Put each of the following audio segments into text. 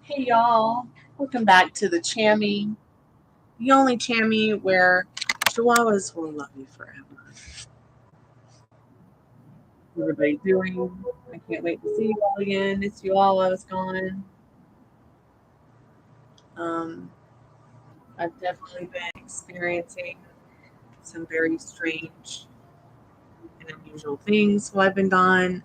Hey y'all, welcome back to the Chammy, the only Chammy where Chihuahuas will love you forever. How's everybody doing? I can't wait to see you all again. Miss you all. I was gone. Um, I've definitely been experiencing some very strange and unusual things while I've been gone.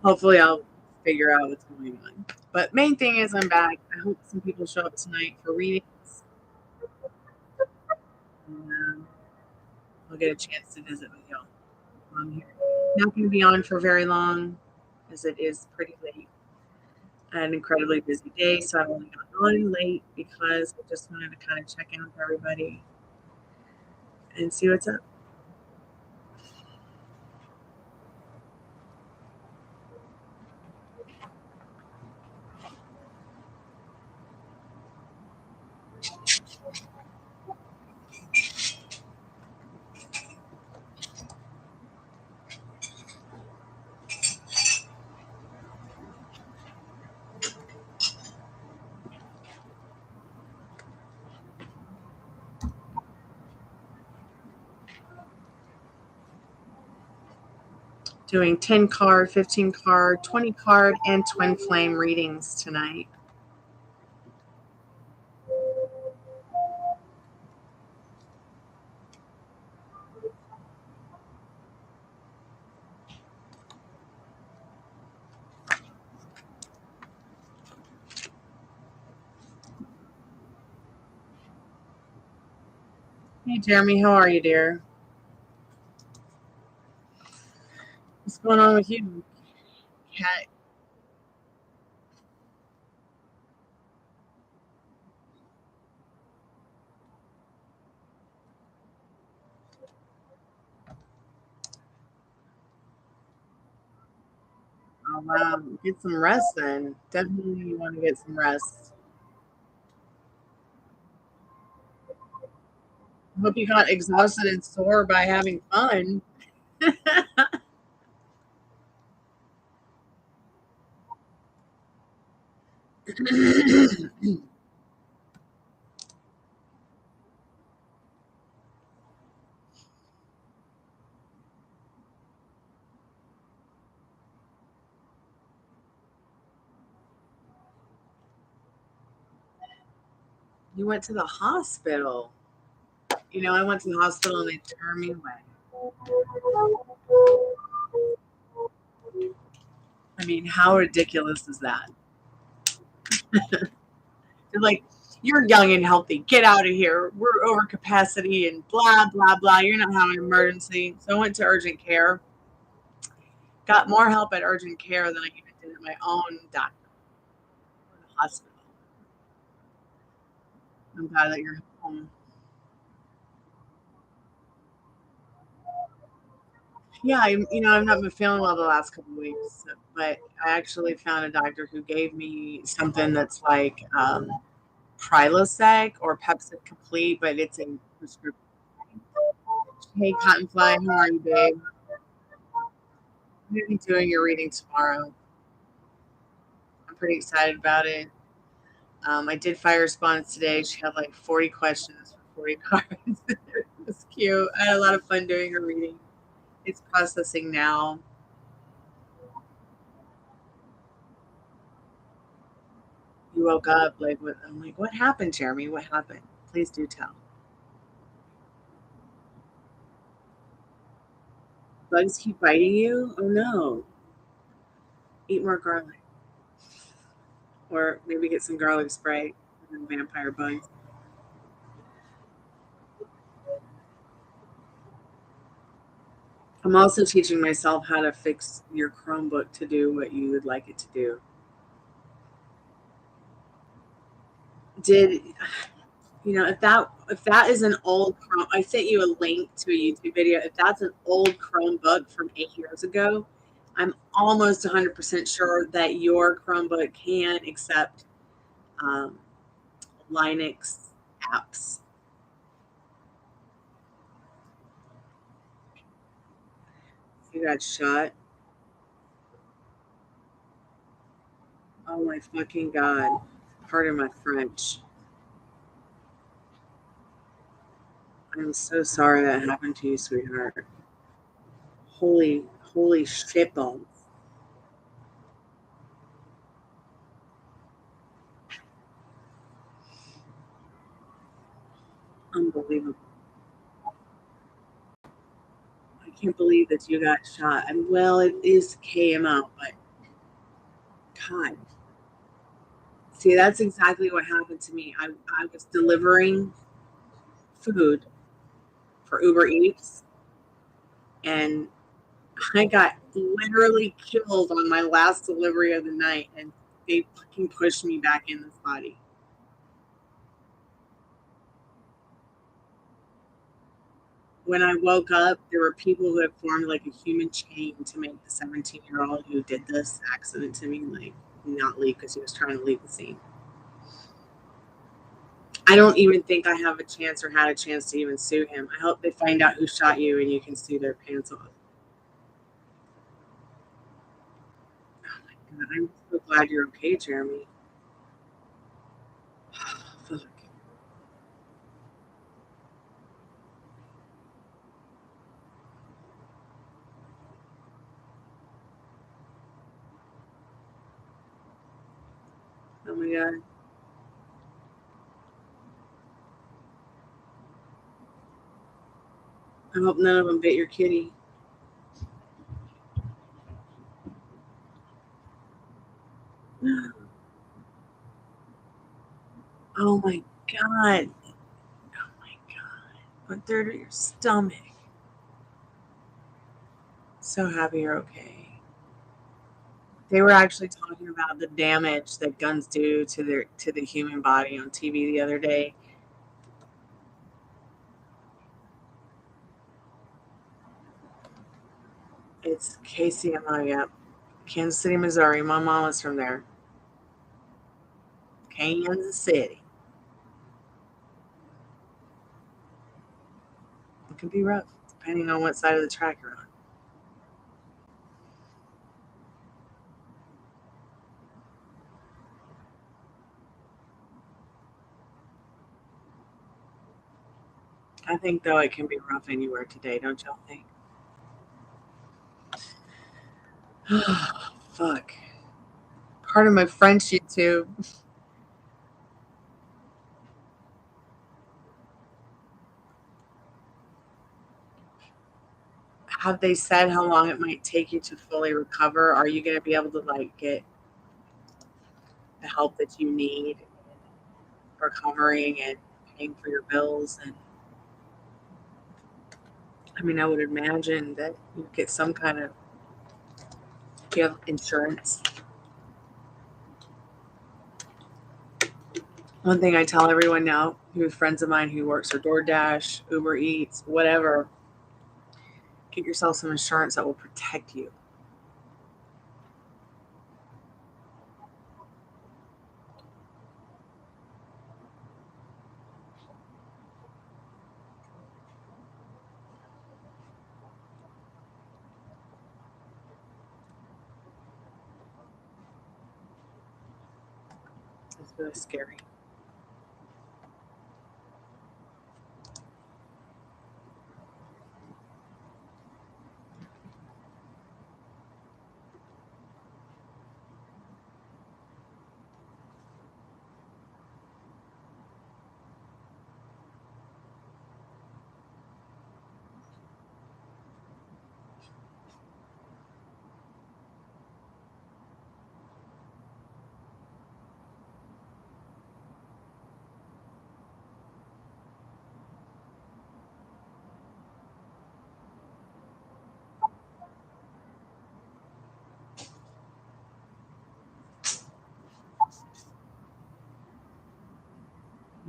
Hopefully, I'll figure out what's going on. But main thing is, I'm back. I hope some people show up tonight for readings. And, I'll get a chance to visit with y'all. I'm here. Not going to be on for very long as it is pretty late. I had an incredibly busy day, so I've only gotten on late because I just wanted to kind of check in with everybody and see what's up. Doing 10 card, 15 card, 20 card, and twin flame readings tonight. Hey, Jeremy, how are you, dear? What's going on with you, cat? Oh, wow. Get some rest then. Definitely you want to get some rest. I hope you got exhausted and sore by having fun. You went to the hospital. You know, I went to the hospital and they turned me away. I mean, how ridiculous is that? They're like, you're young and healthy. Get out of here. We're over capacity and blah, blah, blah. You're not having an emergency. So I went to urgent care. Got more help at urgent care than I even did at my own doctor or the hospital. I'm glad that you're home. Yeah, I've not been feeling well the last couple of weeks, but I actually found a doctor who gave me something that's like Prilosec or Pepsid Complete, but it's a prescription. Hey, Cottonfly, how are you, babe? I'm going to be doing your reading tomorrow. I'm pretty excited about it. I did fire response today. She had like 40 questions for 40 cards. It was cute. I had a lot of fun doing her reading. It's processing now. You woke up like what? I'm like, what happened, Jeremy? What happened? Please do tell. Bugs keep biting you? Oh no. Eat more garlic. Or maybe get some garlic spray and vampire bugs. I'm also teaching myself how to fix your Chromebook to do what you would like it to do. Did if that is an old Chrome, I sent you a link to a YouTube video. If that's an old Chromebook from 8 years ago, I'm almost 100% sure that your Chromebook can accept um, Linux apps. You got shot. my fucking God. Pardon my French. I'm so sorry that happened to you, sweetheart. Holy shitballs. Unbelievable. I can't believe that you got shot. And well, it is KMO, but God. See, that's exactly what happened to me. I was delivering food for Uber Eats, and I got literally killed on my last delivery of the night, and they fucking pushed me back in this body. When I woke up, there were people who had formed like a human chain to make the 17-year-old who did this accident to me like not leave because he was trying to leave the scene. I don't even think I have a chance or had a chance to even sue him. I hope they find out who shot you and you can sue their pants off. Oh my God, I'm so glad you're okay, Jeremy. Fuck. Oh my God. I hope none of them bit your kitty. Oh my God. Oh my God. Went through to your stomach. So happy you're okay. They were actually talking about the damage that guns do to the human body on TV the other day. It's KCMO, yep. Kansas City, Missouri. My mom is from there. Kansas City. It can be rough, depending on what side of the track you're on. I think, though, it can be rough anywhere today, don't y'all think? Fuck. Part of my French YouTube. Have they said how long it might take you to fully recover? Are you going to be able to like get the help that you need recovering and paying for your bills? And I mean, I would imagine that you get some kind of, you have insurance. One thing I tell everyone now, who friends of mine who works for DoorDash, Uber Eats, whatever, get yourself some insurance that will protect you. It's really scary.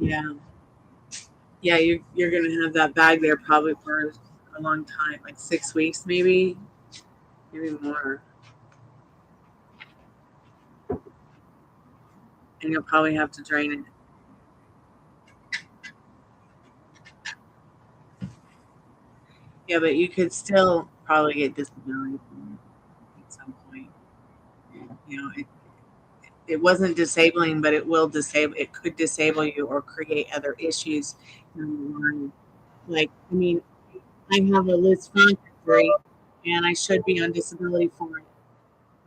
Yeah. Yeah, you're gonna have that bag there probably for a long time, like 6 weeks maybe more. And you'll probably have to drain it. Yeah, but you could still probably get disability at some point. You know, it wasn't disabling, but it could disable you or create other issues down the line. Like, I mean, I have a Liz Frank degree, and I should be on disability for it.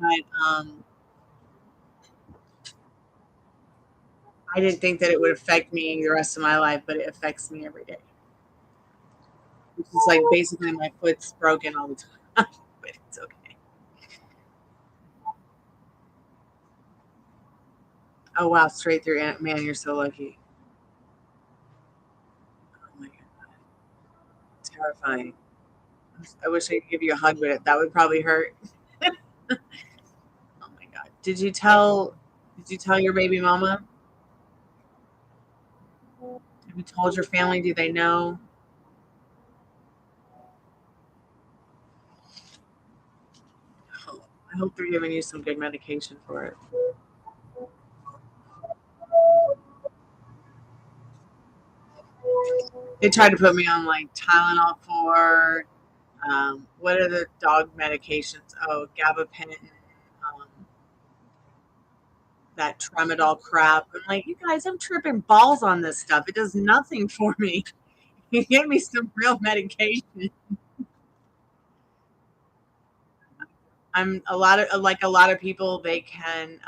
But I didn't think that it would affect me the rest of my life, but it affects me every day. It's just like basically my foot's broken all the time, but it's okay. Oh wow, straight through, man, you're so lucky. Oh my god, terrifying. I wish I could give you a hug, but that would probably hurt. Oh my god, did you tell your baby mama? Have you told your family? Do they know? Oh, I hope they're giving you some good medication for it. They tried to put me on like Tylenol for what are the dog medications? Oh, gabapentin, um, that tramadol crap. I'm like, you guys, I'm tripping balls on this stuff. It does nothing for me. You give me some real medication. I'm a lot of people. They can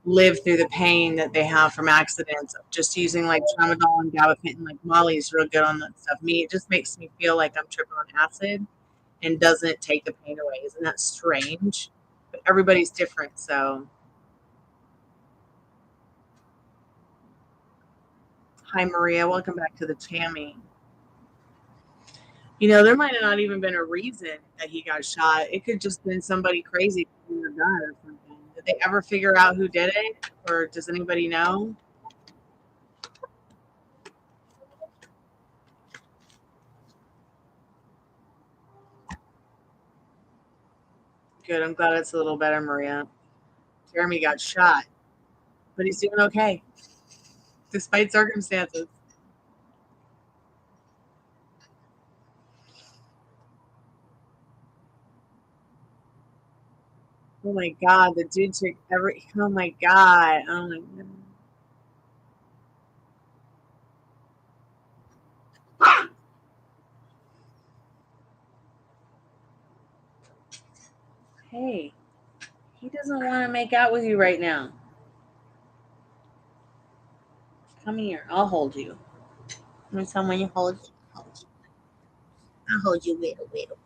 live through the pain that they have from accidents. Just using like tramadol and gabapentin, like Molly's real good on that stuff. Me, it just makes me feel like I'm tripping on acid and doesn't take the pain away. Isn't that strange? But everybody's different. So, hi, Maria. Welcome back to the Tammy. There might have not even been a reason that he got shot. It could just been somebody crazy with a gun or something. Did they ever figure out who did it? Or does anybody know? Good. I'm glad it's a little better, Maria. Jeremy got shot, but he's doing okay despite circumstances. Oh my God, the dude took oh my God. Oh my God. Hey, he doesn't want to make out with you right now. Come here. I'll hold you. Let me tell when you hold you. I'll hold you little, little.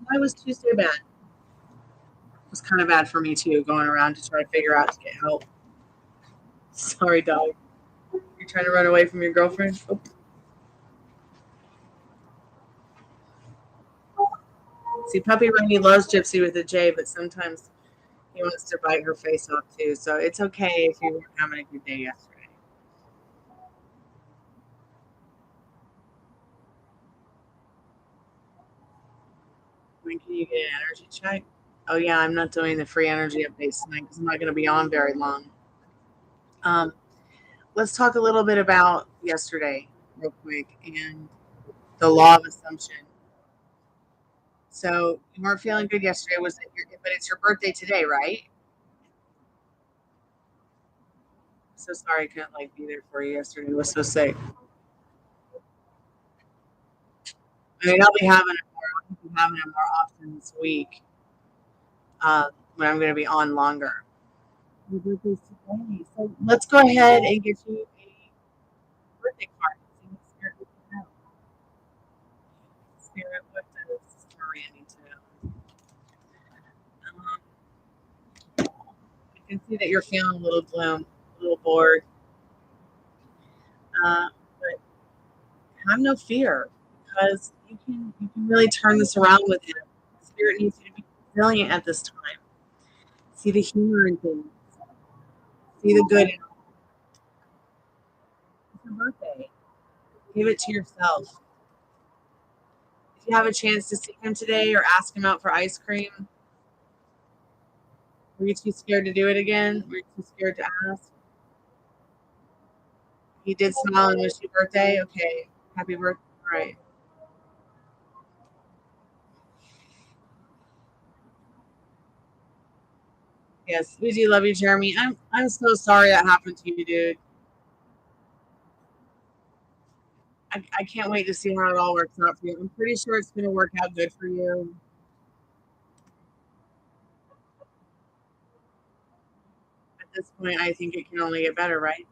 Why was Tuesday bad? It was kind of bad for me too, going around to try to figure out to get help. Sorry, dog. You're trying to run away from your girlfriend? Oh. See, Puppy Rainey loves Gypsy with a J, but sometimes he wants to bite her face off too. So it's okay if you weren't having a good day yesterday. When can you get an energy check? Oh yeah, I'm not doing the free energy updates tonight because I'm not going to be on very long. Um, let's talk a little bit about yesterday, real quick, and the law of assumption. So you weren't feeling good yesterday, but it's your birthday today, right? So sorry I couldn't like be there for you yesterday. I was so sick. I mean, I'll be having it more often this week. When I'm going to be on longer. Your birthday's today, so let's go ahead and get you a birthday card. See what Spirit will put out. Spirit, what does Maria need to know? I can see that you're feeling a little gloom, a little bored, but have no fear because you can really turn this around with him. Spirit needs you to be resilient at this time. See the humor in things. See the good in it. It's your birthday. Give it to yourself. If you have a chance to see him today or ask him out for ice cream, were you too scared to do it again? Were you too scared to ask? He did smile and wish you birthday? Okay. Happy birthday. All right. Yes, we do love you, Jeremy. I'm so sorry that happened to you, dude. I can't wait to see how it all works out for you. I'm pretty sure it's going to work out good for you. At this point, I think it can only get better, right?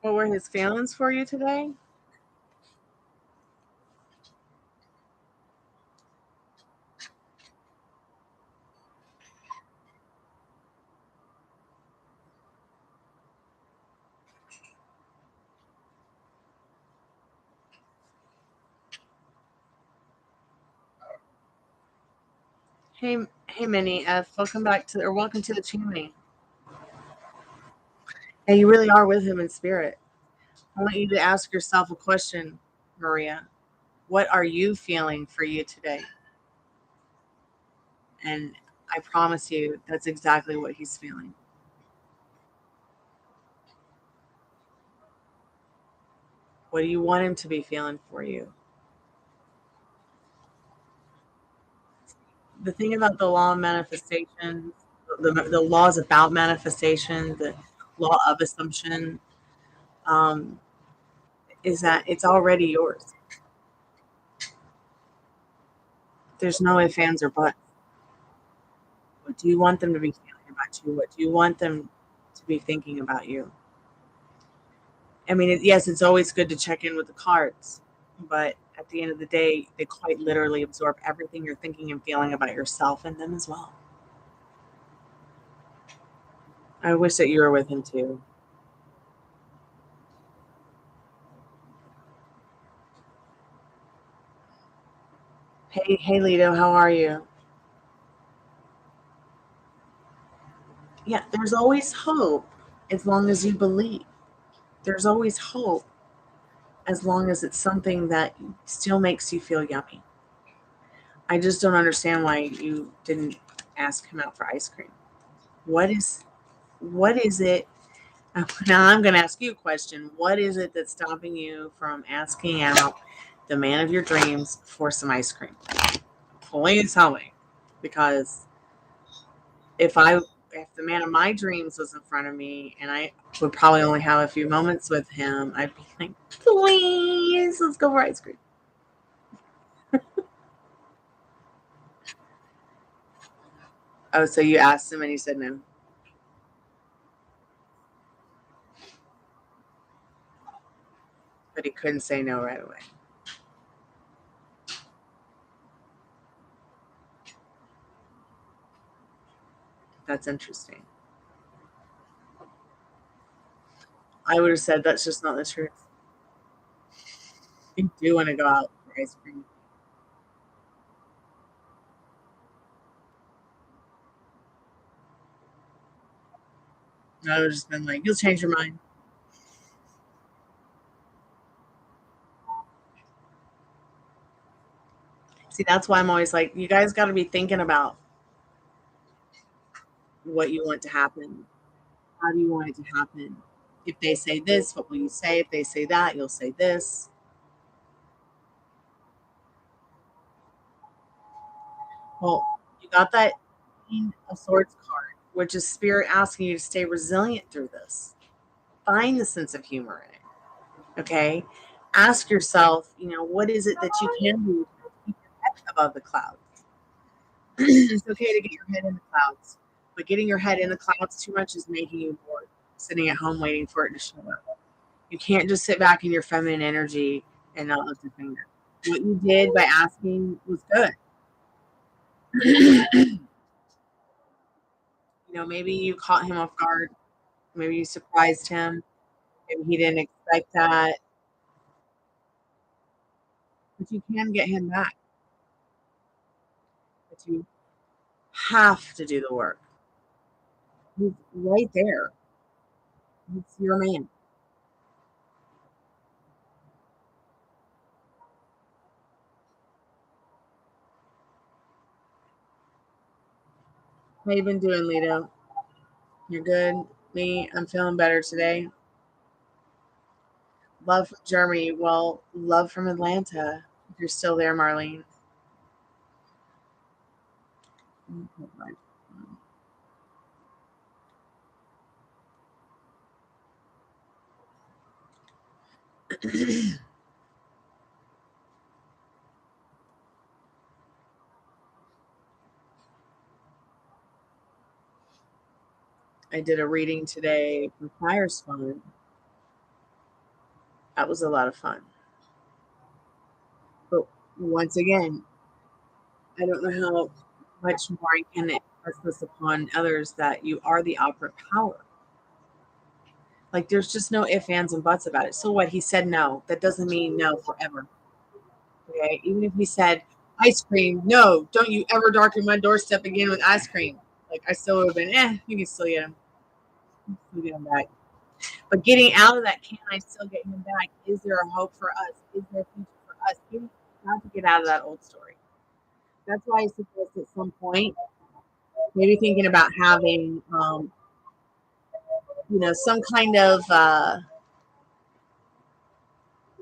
What were his feelings for you today? Hey, Minnie F. Welcome back to, or welcome to the channel. And you really are with him in spirit. I want you to ask yourself a question, Maria. What are you feeling for you today? And I promise you, that's exactly what he's feeling. What do you want him to be feeling for you? The thing about the law of manifestation, the laws about manifestation, the law of assumption, um, is that it's already yours. There's no ifs, ands, or buts. What do you want them to be feeling about you? What do you want them to be thinking about you? I mean, yes, it's always good to check in with the cards, but at the end of the day, they quite literally absorb everything you're thinking and feeling about yourself and them as well. I wish that you were with him too. Hey, Lito, how are you? Yeah, there's always hope as long as you believe. There's always hope as long as it's something that still makes you feel yummy. I just don't understand why you didn't ask him out for ice cream. What is it? Now I'm going to ask you a question. What is it that's stopping you from asking out the man of your dreams for some ice cream? Please tell me, because if the man of my dreams was in front of me and I would probably only have a few moments with him, I'd be like, please, let's go for ice cream. Oh, so you asked him and he said no. But he couldn't say no right away. That's interesting. I would have said that's just not the truth. You do want to go out for ice cream. I would have just been like, you'll change your mind. See, that's why I'm always like, you guys got to be thinking about what you want to happen. How do you want it to happen? If they say this, what will you say? If they say that, you'll say this. Well, you got that Queen of Swords card, which is Spirit asking you to stay resilient through this. Find the sense of humor in it. Okay? Ask yourself, what is it that you can do to keep your head above the clouds? It's okay to get your head in the clouds, but getting your head in the clouds too much is making you bored, sitting at home waiting for it to show up. You can't just sit back in your feminine energy and not lift a finger. What you did by asking was good. Maybe you caught him off guard. Maybe you surprised him. Maybe he didn't expect that. But you can get him back. But you have to do the work. He's right there. He's your man. How you been doing, Lito? You're good? Me, I'm feeling better today. Love from Germany. Well, love from Atlanta. If you're still there, Marlene. I did a reading today from Fire's Fun. That was a lot of fun. But once again, I don't know how much more I can express this upon others that you are the operant power. Like there's just no ifs, ands, and buts about it. So what? He said no. That doesn't mean no forever. Okay. Even if he said ice cream, no, don't you ever darken my doorstep again with ice cream. Like I still would have been, you can still get him. Still get him back. But getting out of that, can I still get him back? Is there a hope for us? Is there a future for us? You have to get out of that old story. That's why I suggest at some point, maybe thinking about having, some kind of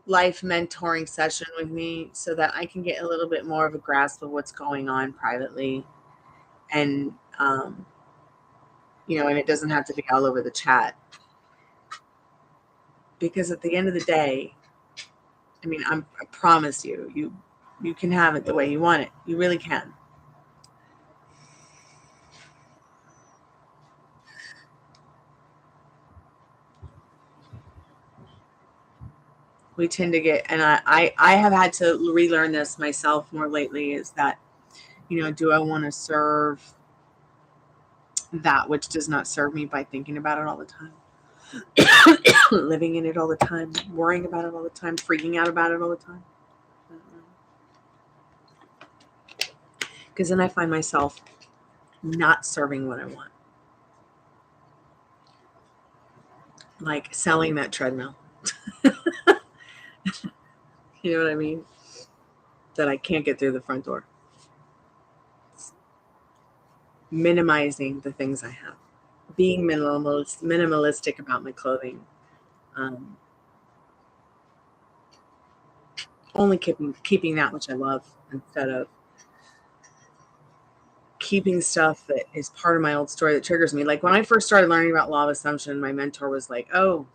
life mentoring session with me so that I can get a little bit more of a grasp of what's going on privately. And, and it doesn't have to be all over the chat. Because at the end of the day, I promise you can have it the way you want it. You really can. We tend to get, and I have had to relearn this myself more lately, is that, do I want to serve that which does not serve me by thinking about it all the time? Living in it all the time, worrying about it all the time, freaking out about it all the time. Because then I find myself not serving what I want. Like selling that treadmill. You know what I mean? That I can't get through the front door. Minimizing the things I have. Being minimalistic about my clothing. Only keeping that which I love instead of keeping stuff that is part of my old story that triggers me. Like when I first started learning about law of assumption, my mentor was like, oh,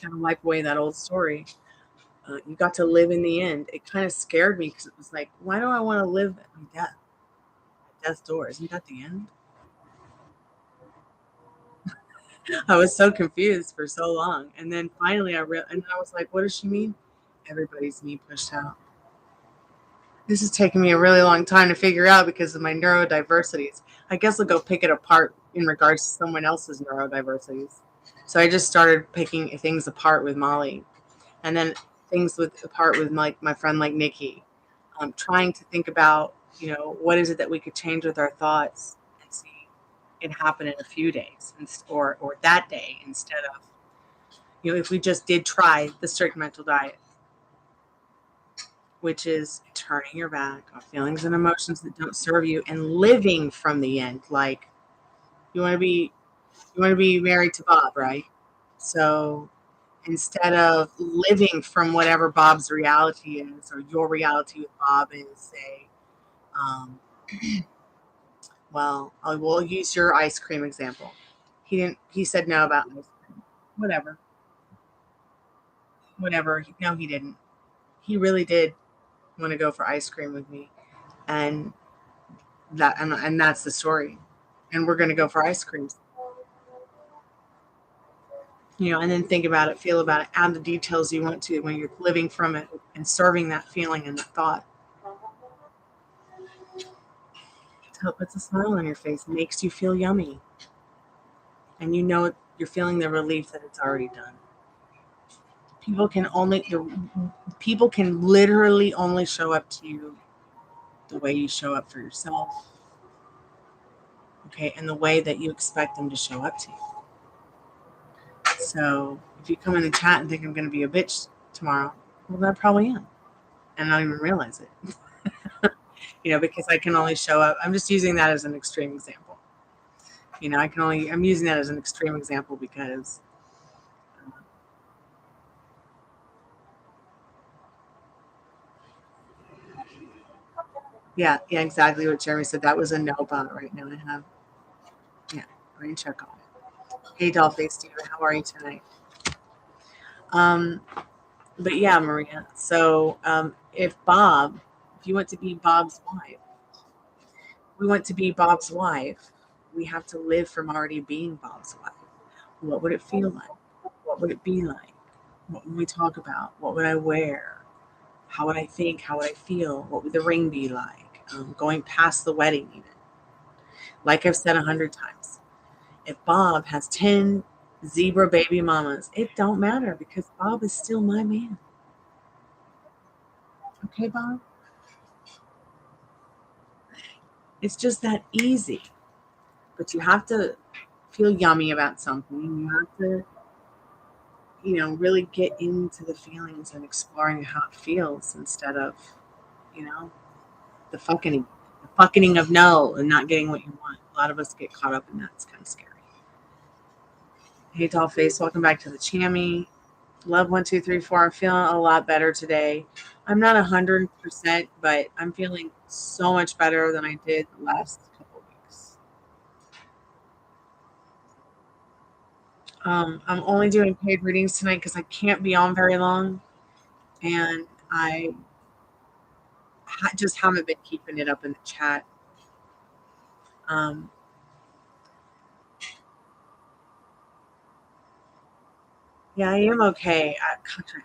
kind of wipe away that old story. You got to live in the end. It kind of scared me because it was like, why do I want to live at my death? Death's door. Isn't that the end? I was so confused for so long. And then finally and I was like, what does she mean? Everybody's me pushed out. This is taking me a really long time to figure out because of my neurodiversities. I guess I'll go pick it apart in regards to someone else's neurodiversities. So I just started picking things apart with Molly, and then things apart with my friend like Nikki. I'm trying to think about, what is it that we could change with our thoughts and see it happen in a few days, or that day, instead of, if we just did try the strict mental diet, which is turning your back on feelings and emotions that don't serve you and living from the end. Like you want to be married to Bob, right? So instead of living from whatever Bob's reality is, or your reality with Bob is, say, Well, I will use your ice cream example. He said no about ice cream. Whatever. Whatever. No, he didn't. He really did want to go for ice cream with me. And and that's the story. And we're going to go for ice cream. And then think about it, feel about it, add the details you want to when you're living from it and serving that feeling and that thought. It puts a smile on your face, makes you feel yummy. And you're feeling the relief that it's already done. People can literally only show up to you the way you show up for yourself. Okay, and the way that you expect them to show up to you. So if you come in the chat and think I'm going to be a bitch tomorrow, well, I probably am, and I don't even realize it. Because I can only show up. I'm just using that as an extreme example. I'm using that as an extreme example because yeah, exactly what Jeremy said. That was a no bot right now. Rain check on it. Hey, Dollface Steven, how are you tonight? But yeah, Maria. So if you want to be Bob's wife, we have to live from already being Bob's wife. What would it feel like? What would it be like? What would we talk about? What would I wear? How would I think? How would I feel? What would the ring be like? Going past the wedding, even. Like I've said 100 times, if Bob has 10 zebra baby mamas, it don't matter because Bob is still my man. Okay, Bob? It's just that easy. But you have to feel yummy about something. You have to, really get into the feelings and exploring how it feels instead of, the fucking of no and not getting what you want. A lot of us get caught up in that. It's kind of scary. Hey, Dollface, welcome back to the Chammy. Love 1, 2, 3, 4. I'm feeling a lot better today. I'm not 100%, but I'm feeling so much better than I did the last couple of weeks. I'm only doing paid readings tonight because I can't be on very long, and I just haven't been keeping it up in the chat. Yeah, I am okay. I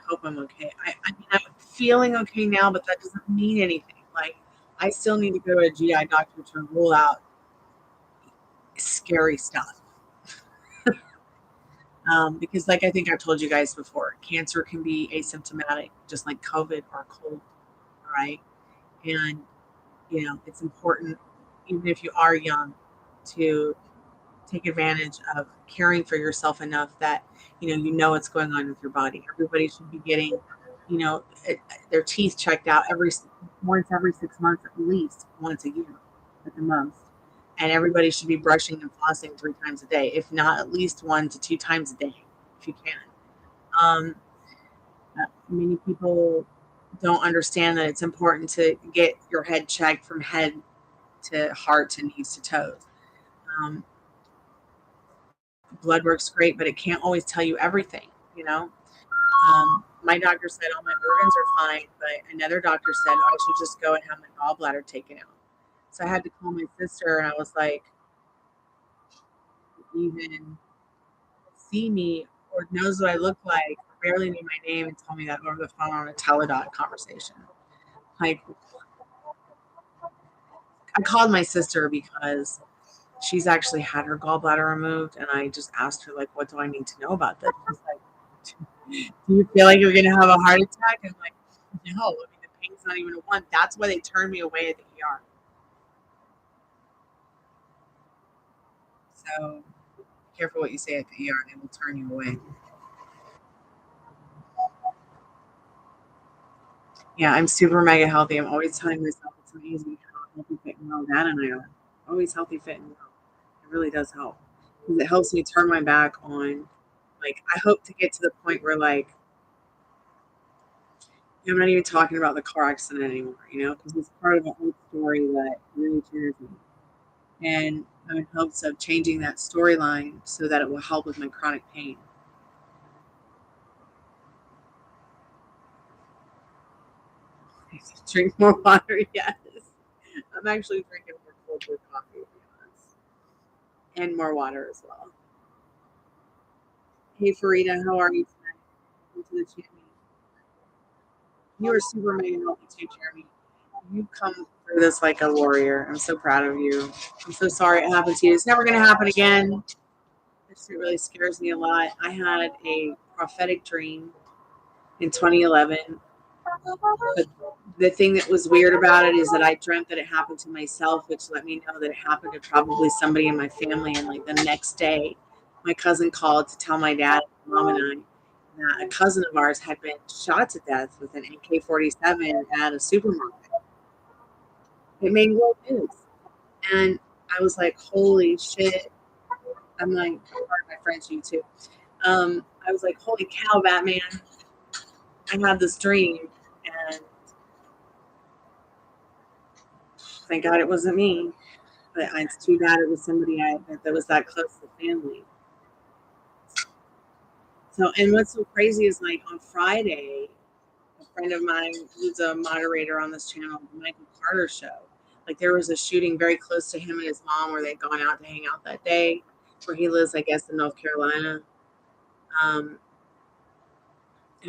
hope I'm okay. I mean, I'm feeling okay now, but that doesn't mean anything. Like, I still need to go to a GI doctor to rule out scary stuff. Because, like I think I've told you guys before, cancer can be asymptomatic, just like COVID or cold, right? And, it's important, even if you are young, to take advantage of caring for yourself enough that what's going on with your body. Everybody should be getting their teeth checked out once every 6 months, at least once a year at the most, and everybody should be brushing and flossing 3 times a day, if not at least 1 to 2 times a day if you can. Many people don't understand that it's important to get your head checked from head to heart to knees to toes. Blood works great, but it can't always tell you everything. My doctor said all my organs are fine, but another doctor said I should just go and have my gallbladder taken out. So I had to call my sister, and I was like, even see me or knows what I look like, barely knew my name, and told me that over the phone on a teledot conversation. Like, I called my sister because she's actually had her gallbladder removed, and I just asked her, like, what do I need to know about this? She's like, do you feel like you're going to have a heart attack? I'm like, no, I mean, the pain's not even a 1. That's why they turned me away at the ER. So be careful what you say at the ER. They will turn you away. Yeah, I'm super mega healthy. I'm always telling myself it's amazing how healthy, fit, and well Dad and I are. Always healthy, fit, and well. It really does help. Because it helps me turn my back on, like, I hope to get to the point where, like, I'm not even talking about the car accident anymore, because it's part of a whole story that really triggers me. And I'm in hopes of changing that storyline so that it will help with my chronic pain. Drink more water, yes. I'm actually drinking more cold brew coffee, to be honest, and more water as well. Hey, Farida, how are you tonight? Welcome to the channel. You are super mega healthy too, Jeremy. You come through this like a warrior. I'm so proud of you. I'm so sorry it happened to you. It's never going to happen again. It really scares me a lot. I had a prophetic dream in 2011. But the thing that was weird about it is that I dreamt that it happened to myself, which let me know that it happened to probably somebody in my family. And like the next day, my cousin called to tell my dad, mom, and I that a cousin of ours had been shot to death with an AK-47 at a supermarket. It made world news. And I was like, holy shit. I'm like, part of my French, you too. I was like, holy cow, Batman. I had this dream. And thank God it wasn't me. But it's too bad it was somebody that was that close to family. So, and what's so crazy is like on Friday, a friend of mine who's a moderator on this channel, the Michael Carter show, like there was a shooting very close to him and his mom where they'd gone out to hang out that day, where he lives, I guess, in North Carolina. And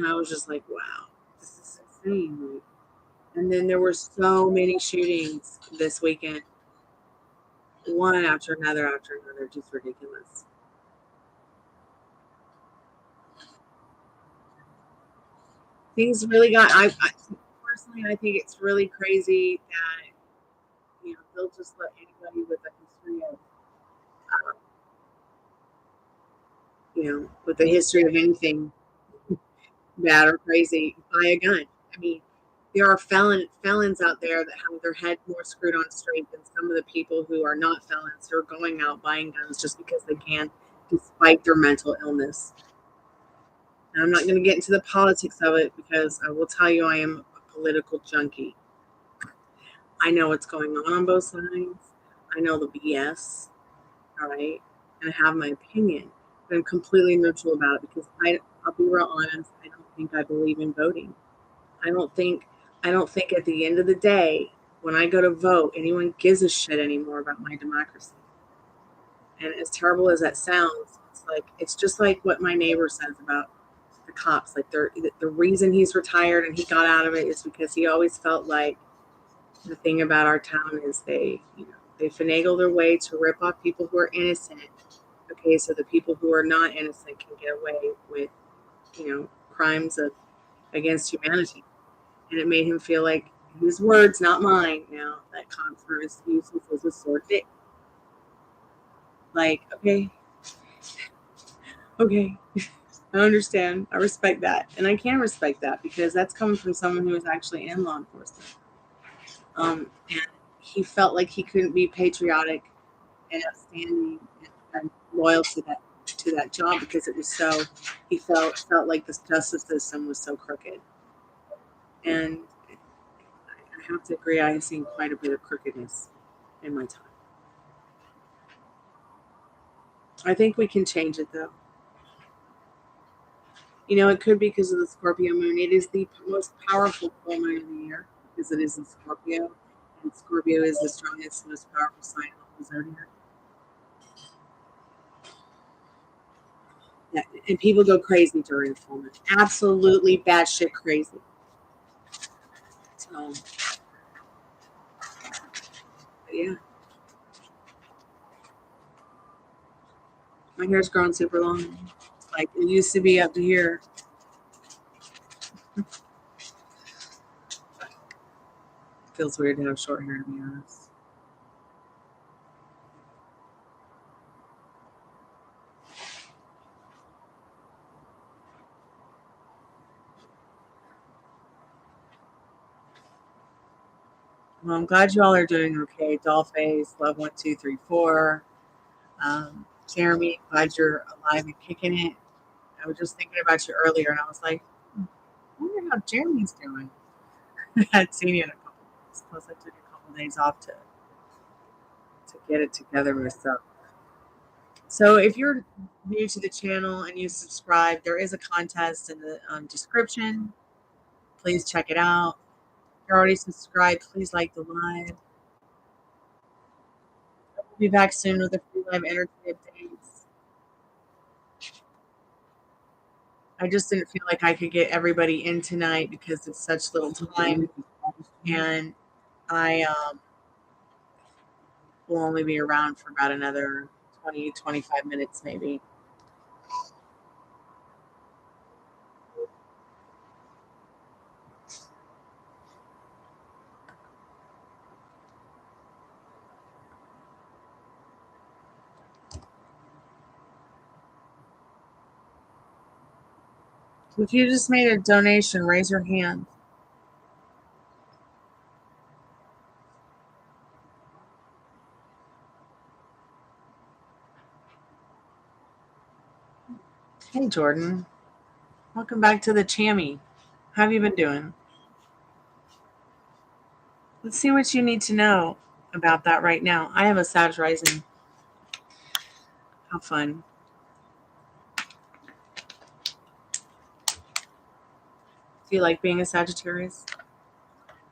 I was just like, wow, this is insane. Like, and then there were so many shootings this weekend, one after another, just ridiculous. Things really got. I personally, I think it's really crazy that they'll just let anybody with a history of, with a history of anything bad or crazy buy a gun. I mean, there are felons out there that have their head more screwed on straight than some of the people who are not felons who are going out buying guns just because they can, despite their mental illness. And I'm not going to get into the politics of it because I will tell you I am a political junkie. I know what's going on both sides. I know the BS, all right? And I have my opinion, but I'm completely neutral about it because I'll be real honest, I don't think I believe in voting. I don't think at the end of the day, when I go to vote, anyone gives a shit anymore about my democracy. And as terrible as that sounds, it's just like what my neighbor says about the cops. Like the reason he's retired and he got out of it is because he always felt like the thing about our town is they finagle their way to rip off people who are innocent. Okay, so the people who are not innocent can get away with, crimes against humanity. And it made him feel like, his words, not mine, now, that cops are as useless as a sore dick. Like, okay, I understand. I respect that. And I can respect that because that's coming from someone who is actually in law enforcement. And he felt like he couldn't be patriotic and outstanding and loyal to that job because it was so, he felt like the justice system was so crooked. And I have to agree, I have seen quite a bit of crookedness in my time. I think we can change it though. It could be because of the Scorpio moon. It is the most powerful full moon of the year because it is in Scorpio. And Scorpio is the strongest, most powerful sign of the zodiac. Yeah, and people go crazy during full moon. Absolutely batshit crazy. So, yeah. My hair's grown super long. Like it used to be up to here. Feels weird to have short hair, to be honest. Well, I'm glad you all are doing okay. Dollface, Love 1234. Jeremy, glad you're alive and kicking it. I was just thinking about you earlier, and I was like, I wonder how Jeremy's doing. I hadn't seen you in a couple days. Plus, I took a couple days off to get it together myself. So, if you're new to the channel and you subscribe, there is a contest in the description. Please check it out. If you're already subscribed, please like the live. We'll be back soon with a free live energy updates. I just didn't feel like I could get everybody in tonight because it's such little time, and I will only be around for about another 20-25 minutes maybe. If you just made a donation, raise your hand. Hey, Jordan. Welcome back to the Chammy. How have you been doing? Let's see what you need to know about that right now. I have a Sag rising. How fun. Do you like being a Sagittarius?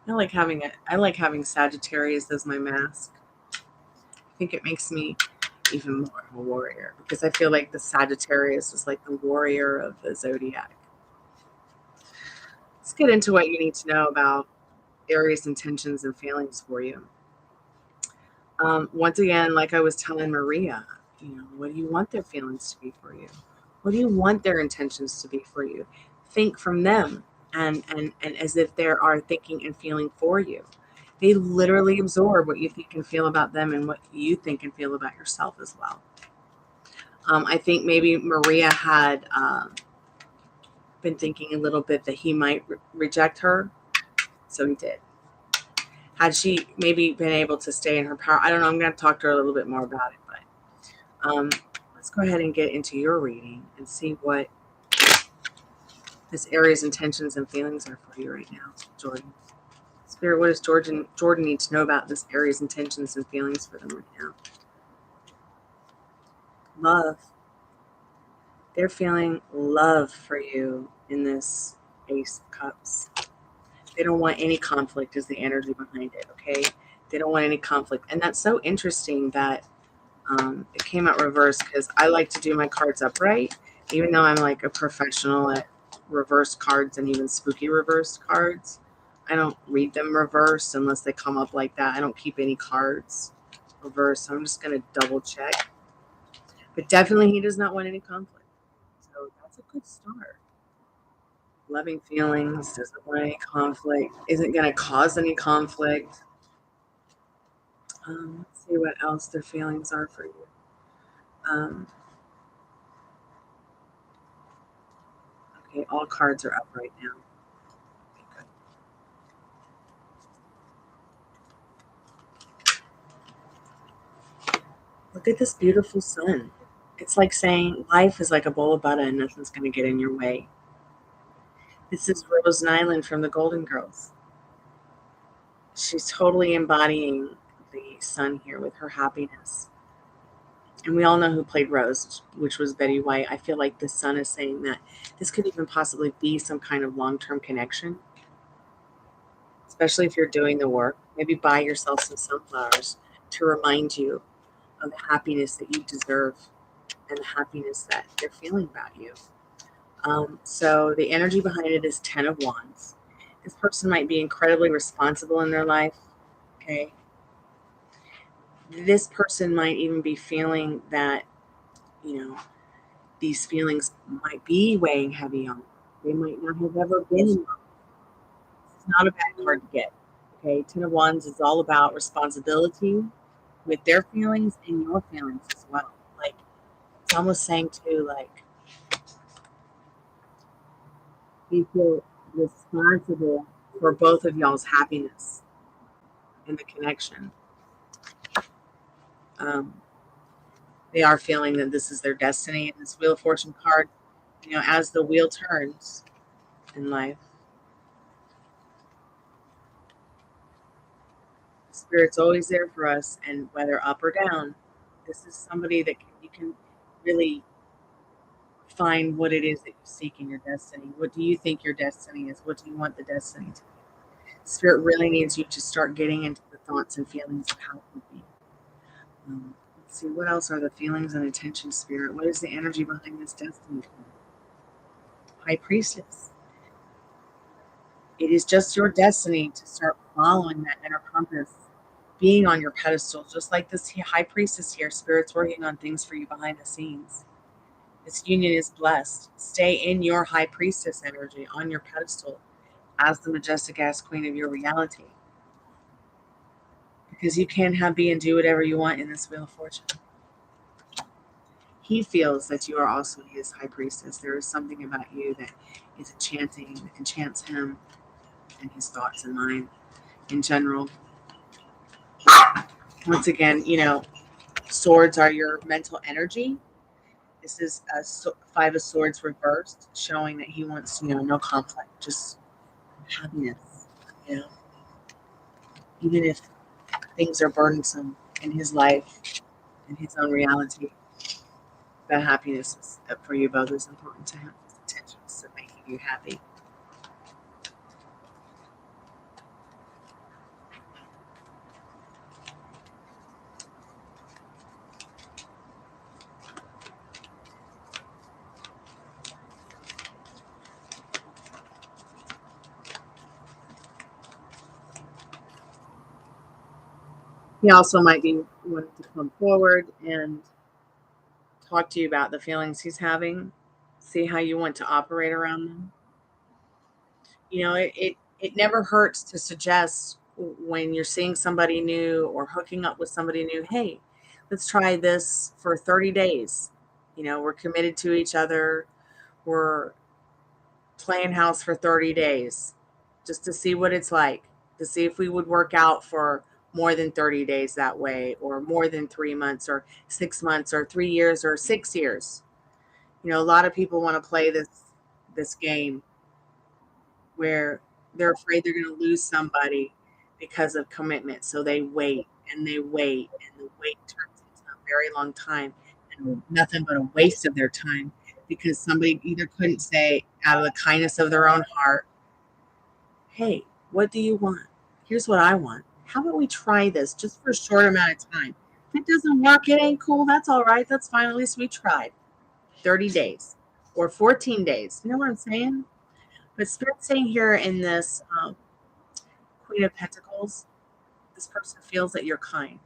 I like having Sagittarius as my mask. I think it makes me even more of a warrior because I feel like the Sagittarius is like the warrior of the zodiac. Let's get into what you need to know about Aries intentions and feelings for you. Once again, like I was telling Maria, what do you want their feelings to be for you? What do you want their intentions to be for you? Think from them and as if they are thinking and feeling for you. They literally absorb what you think and feel about them and what you think and feel about yourself as well. I think maybe Maria had been thinking a little bit that he might reject her, so he did. Had she maybe been able to stay in her power, I don't know. I'm going to talk to her a little bit more about it, but let's go ahead and get into your reading and see what this Aries intentions and feelings are for you right now, Jordan. Spirit, what does Jordan need to know about this Aries intentions and feelings for them right now? Love. They're feeling love for you in this Ace of Cups. They don't want any conflict is the energy behind it, okay? They don't want any conflict. And that's so interesting that it came out reverse because I like to do my cards upright, even though I'm like a professional at reverse cards and even spooky reverse cards. I don't read them reverse unless they come up like that. I don't keep any cards reverse, so I'm just going to double check. But definitely he does not want any conflict. So that's a good start. Loving feelings, doesn't want any conflict, isn't going to cause any conflict. Let's see what else their feelings are for you. Okay, all cards are up right now. Okay, good. Look at this beautiful sun. It's like saying life is like a bowl of butter and nothing's going to get in your way. This is Rose Nyland from the Golden Girls. She's totally embodying the sun here with her happiness. And we all know who played Rose, which was Betty White. I feel like the sun is saying that this could even possibly be some kind of long-term connection, especially if you're doing the work. Maybe buy yourself some sunflowers to remind you of the happiness that you deserve and the happiness that they're feeling about you. So the energy behind it is 10 of Wands. This person might be incredibly responsible in their life, okay? This person might even be feeling that, these feelings might be weighing heavy on them. They might not have ever been in love. It's not a bad card to get, okay? 10 of Wands is all about responsibility with their feelings and your feelings as well. Like, it's almost saying too, like, you feel responsible for both of y'all's happiness and the connection. They are feeling that this is their destiny. And this Wheel of Fortune card, as the wheel turns in life, Spirit's always there for us, and whether up or down, this is somebody that you can really find what it is that you seek in your destiny. What do you think your destiny is? What do you want the destiny to be? Spirit really needs you to start getting into the thoughts and feelings of how it would be. Let's see, what else are the feelings and intentions, Spirit? What is the energy behind this destiny? High Priestess. It is just your destiny to start following that inner compass, being on your pedestal, just like this High Priestess here. Spirit's working on things for you behind the scenes. This union is blessed. Stay in your High Priestess energy, on your pedestal, as the majestic ass queen of your reality. Because you can have, be, and do whatever you want in this Wheel of Fortune. He feels that you are also his High Priestess. There is something about you that is enchanting, that enchants him and his thoughts and mind in general. Once again, swords are your mental energy. This is a Five of Swords reversed, showing that he wants, no conflict, just happiness. Even if things are burdensome in his life, in his own reality, that happiness is, for you both, is important to him. His intentions of making you happy. He also might be wanting to come forward and talk to you about the feelings he's having, see how you want to operate around them. It never hurts to suggest, when you're seeing somebody new or hooking up with somebody new, hey, let's try this for 30 days. We're committed to each other. We're playing house for 30 days just to see what it's like, to see if we would work out for more than 30 days that way, or more than 3 months or 6 months or 3 years or 6 years. A lot of people want to play this game where they're afraid they're going to lose somebody because of commitment. So they wait and they wait, and the wait turns into a very long time and nothing but a waste of their time, because somebody either couldn't say out of the kindness of their own heart, hey, what do you want? Here's what I want. How about we try this just for a short amount of time? If it doesn't work, it ain't cool. That's all right. That's fine. At least we tried. 30 days or 14 days. You know what I'm saying? But Spirit's saying here in this Queen of Pentacles, this person feels that you're kind.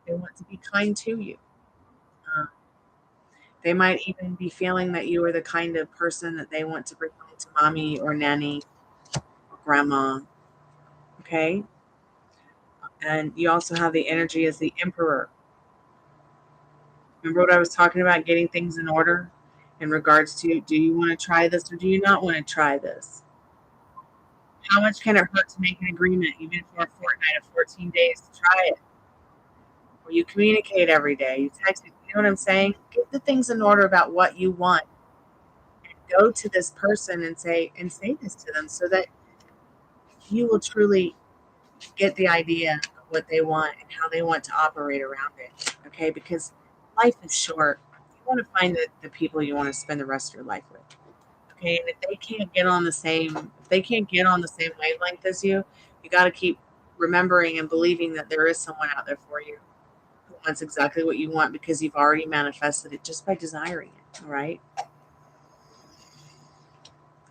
They want to be kind to you. They might even be feeling that you are the kind of person that they want to bring home to mommy or nanny or grandma. Okay? And you also have the energy as the Emperor. Remember what I was talking about, getting things in order in regards to, do you want to try this or do you not want to try this? How much can it hurt to make an agreement, even for a fortnight of 14 days, to try it? Or you communicate every day, you text, you know what I'm saying? Get the things in order about what you want, and go to this person and say this to them, so that you will truly get the idea of what they want and how they want to operate around it. Okay? Because life is short. You want to find the people you want to spend the rest of your life with. Okay? And if they can't get on the same wavelength as you, you got to keep remembering and believing that there is someone out there for you who wants exactly what you want, because you've already manifested it just by desiring it. All right?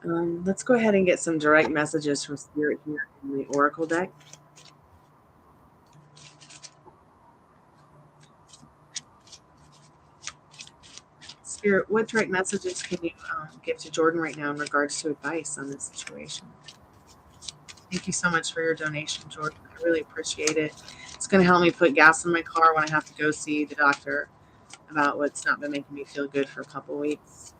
Let's go ahead and get some direct messages from Spirit here in the Oracle deck. Spirit, what direct messages can you give to Jordan right now in regards to advice on this situation? Thank you so much for your donation, Jordan. I really appreciate it. It's going to help me put gas in my car when I have to go see the doctor about what's not been making me feel good for a couple of weeks.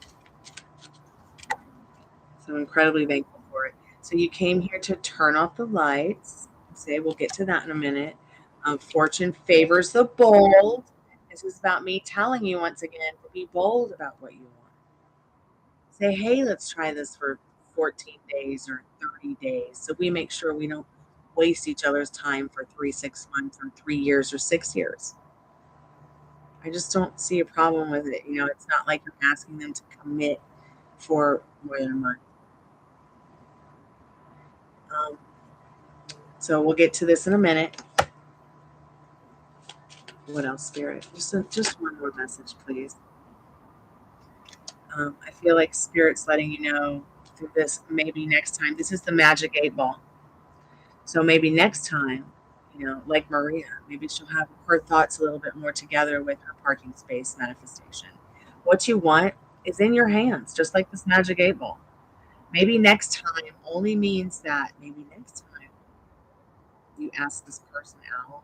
So I'm incredibly thankful for it. So you came here to turn off the lights. Say, we'll get to that in a minute. Fortune favors the bold. This is about me telling you once again to be bold about what you want. Say, hey, let's try this for 14 days or 30 days, so we make sure we don't waste each other's time for 6 months or 3 years or 6 years. I just don't see a problem with it. It's not like you're asking them to commit for more than a month. So we'll get to this in a minute. What else, Spirit? Just one more message, please. I feel like Spirit's letting you know through this, maybe next time. This is the magic 8-ball. So maybe next time, like Maria, maybe she'll have her thoughts a little bit more together with her parking space manifestation. What you want is in your hands, just like this magic 8-ball. Maybe next time only means that maybe next time you ask this person out,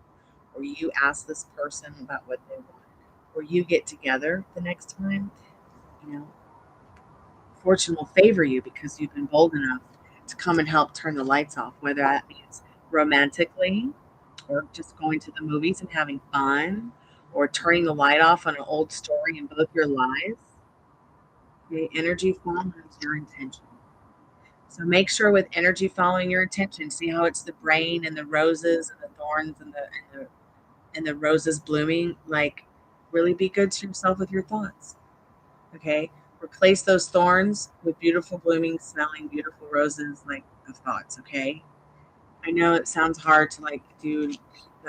or you ask this person about what they want, or you get together the next time, fortune will favor you because you've been bold enough to come and help turn the lights off, whether that means romantically or just going to the movies and having fun or turning the light off on an old story in both your lives. The energy follows your intention. So make sure with energy following your intention, see how it's the brain and the roses and the thorns and the roses blooming. Like, really be good to yourself with your thoughts. Okay? Replace those thorns with beautiful blooming, smelling, beautiful roses, like of thoughts. Okay? I know it sounds hard to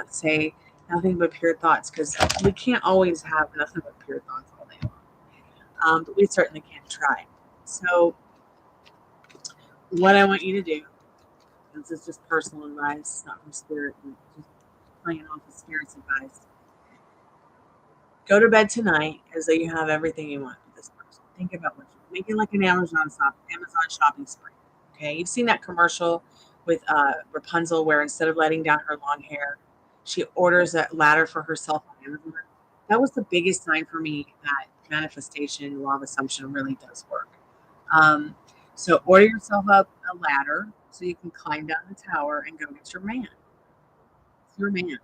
say nothing but pure thoughts, because we can't always have nothing but pure thoughts all day long. But we certainly can try. So what I want you to do, this is just personal advice, not from Spirit, just playing off of Spirit's advice. Go to bed tonight as though you have everything you want with this person. Think about what you make it like an Amazon shopping spree. Okay, you've seen that commercial with Rapunzel, where instead of letting down her long hair, she orders a ladder for herself on Amazon. That was the biggest sign for me that manifestation, law of assumption, really does work. So order yourself up a ladder so you can climb down the tower and go get your man. It's your man.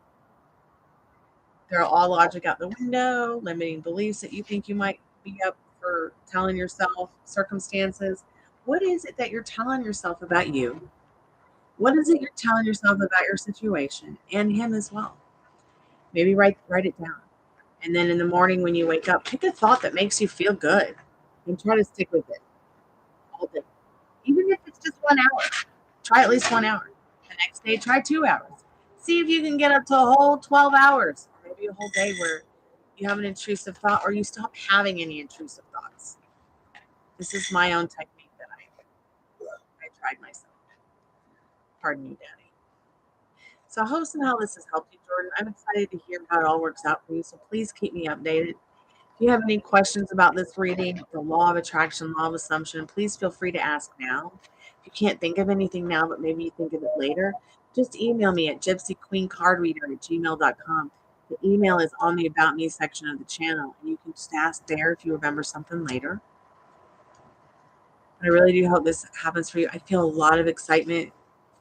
They're all logic out the window, limiting beliefs that you think you might be up for telling yourself, circumstances. What is it that you're telling yourself about you? What is it you're telling yourself about your situation and him as well? Maybe write it down. And then in the morning when you wake up, pick a thought that makes you feel good and try to stick with it all day. Even if it's just 1 hour, try at least 1 hour. The next day, try 2 hours. See if you can get up to a whole 12 hours, or maybe a whole day where you have an intrusive thought or you stop having any intrusive thoughts. This is my own technique that I tried myself. Pardon me, Daddy. So I hope somehow this has helped you, Jordan. I'm excited to hear how it all works out for you, so please keep me updated. If you have any questions about this reading, the law of attraction, law of assumption, please feel free to ask now. If you can't think of anything now, but maybe you think of it later, just email me at gypsyqueencardreader@gmail.com. The email is on the About Me section of the channel, and you can just ask there if you remember something later. I really do hope this happens for you. I feel a lot of excitement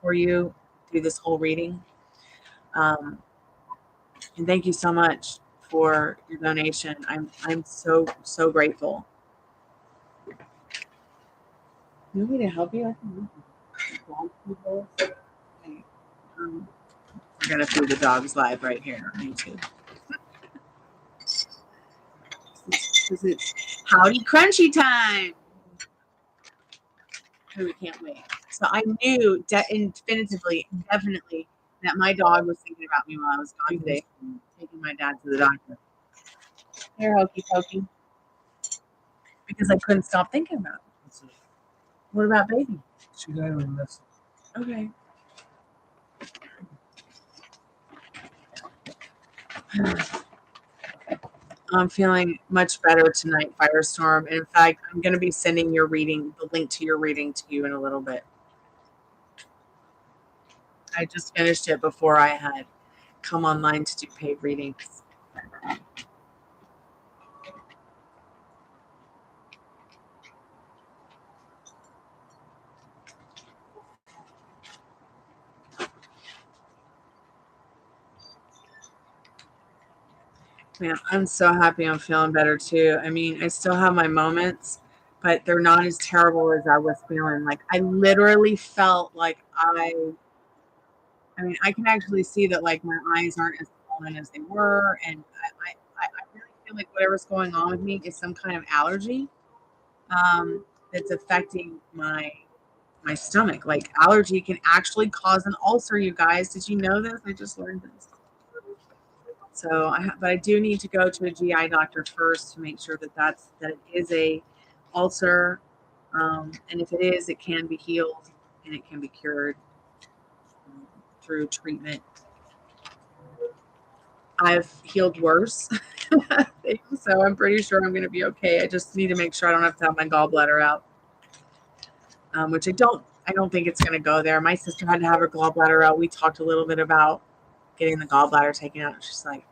for you through this whole reading. And thank you so much for your donation. I'm so grateful. You want me to help you? We're gonna feed the dogs live right here on YouTube. This is Howdy Crunchy time. Oh, we can't wait. So I knew definitely that my dog was thinking about me while I was gone today, taking my dad to the doctor. Here, Hokey Pokey. Because I couldn't stop thinking about it. What about baby? She died in a mess. Okay. I'm feeling much better tonight, Firestorm. In fact, I'm going to be sending your reading, the link to your reading, to you in a little bit. I just finished it before I had come online to do paid readings. Man, I'm so happy I'm feeling better too. I mean, I still have my moments, but they're not as terrible as I was feeling. Like, I literally felt like I I mean, I can actually see that like my eyes aren't as swollen as they were, and I really feel like whatever's going on with me is some kind of allergy that's affecting my stomach. Like allergy can actually cause an ulcer. You guys, did you know this? I just learned this. So, but I do need to go to a GI doctor first to make sure that it is a ulcer, and if it is, it can be healed and it can be cured through treatment. I've healed worse, so I'm pretty sure I'm going to be okay. I just need to make sure I don't have to have my gallbladder out, which I don't think it's going to go there. My sister had to have her gallbladder out. We talked a little bit about getting the gallbladder taken out. She's like,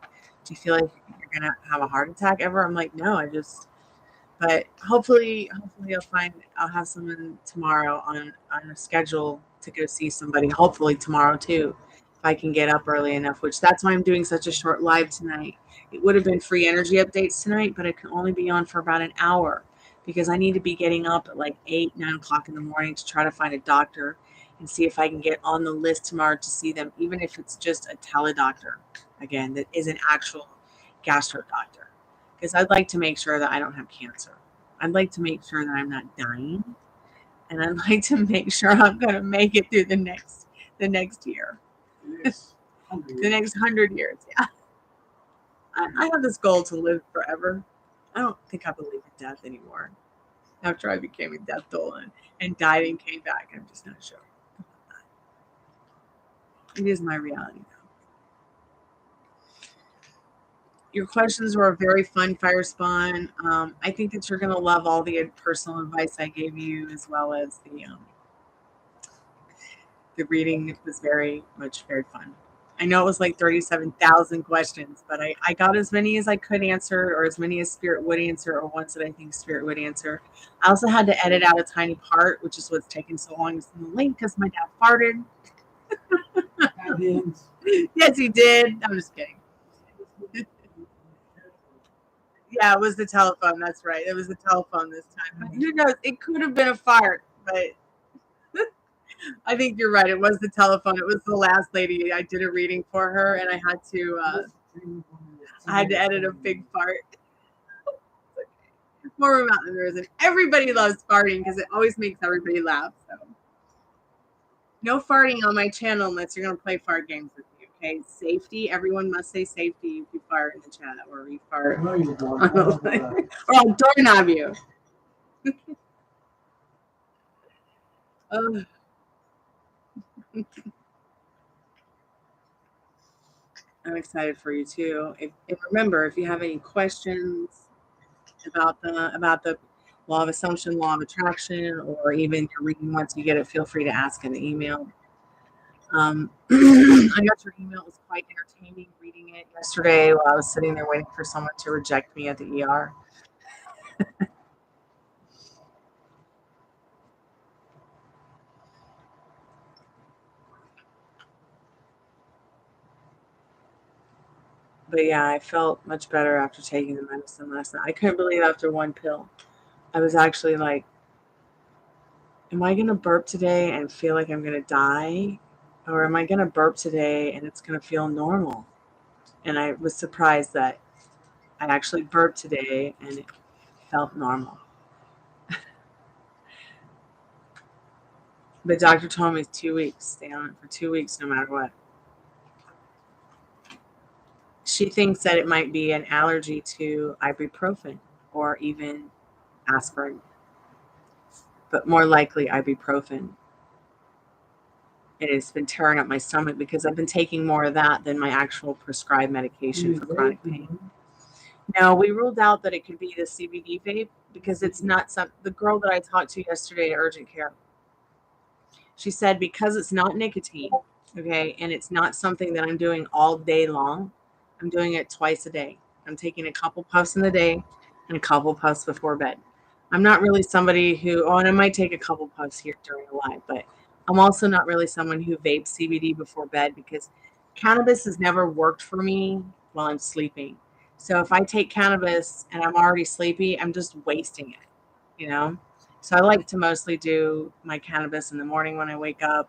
do you feel like you're going to have a heart attack ever? I'm like, no, but hopefully I'll have someone tomorrow on a schedule to go see somebody. Hopefully tomorrow too, if I can get up early enough, which that's why I'm doing such a short live tonight. It would have been free energy updates tonight, but it can only be on for about an hour because I need to be getting up at like 8, 9 o'clock in the morning to try to find a doctor and see if I can get on the list tomorrow to see them, even if it's just a teledoctor, again, that is an actual gastro doctor. Because I'd like to make sure that I don't have cancer. I'd like to make sure that I'm not dying. And I'd like to make sure I'm going to make it through the next year. The next 100 years, yeah. I have this goal to live forever. I don't think I believe in death anymore. After I became a death doll and died and came back, I'm just not sure. It is my reality now. Your questions were very fun, Fire Spawn. I think that you're going to love all the personal advice I gave you, as well as the reading. It was very fun. I know it was like 37,000 questions, but I got as many as I could answer, or as many as Spirit would answer, or ones that I think Spirit would answer. I also had to edit out a tiny part, which is what's taking so long to send the link, because my dad farted. Yes, he did. I'm just kidding. Yeah, it was the telephone. That's right. It was the telephone this time. But who knows? It could have been a fart, but I think you're right. It was the telephone. It was the last lady. I did a reading for her, and I had to edit a big fart. More about the reason. Everybody loves farting because it always makes everybody laugh. So no farting on my channel unless you're going to play fart games with me. Okay, safety. Everyone must say safety if you fart in the chat, or you fart, or I'll doorknob you. I'm excited for you too. If remember, if you have any questions about the law of assumption, law of attraction, or even your reading once you get it, feel free to ask in the email. I got your email. It was quite entertaining reading it yesterday while I was sitting there waiting for someone to reject me at the ER. But yeah, I felt much better after taking the medicine last night. I couldn't believe after one pill, I was actually like, am I going to burp today and feel like I'm going to die? Or am I going to burp today and it's going to feel normal? And I was surprised that I actually burped today and it felt normal. The doctor told me 2 weeks. Stay on it for 2 weeks no matter what. She thinks that it might be an allergy to ibuprofen or even aspirin, but more likely ibuprofen. It has been tearing up my stomach because I've been taking more of that than my actual prescribed medication for chronic pain. No, we ruled out that it could be the CBD vape because it's not the girl that I talked to yesterday at urgent care, she said because it's not nicotine, okay, and it's not something that I'm doing all day long, I'm doing it twice a day. I'm taking a couple puffs in the day and a couple puffs before bed. I'm not really somebody who, and I might take a couple puffs here during a live, but I'm also not really someone who vapes CBD before bed because cannabis has never worked for me while I'm sleeping. So if I take cannabis and I'm already sleepy, I'm just wasting it, So I like to mostly do my cannabis in the morning when I wake up.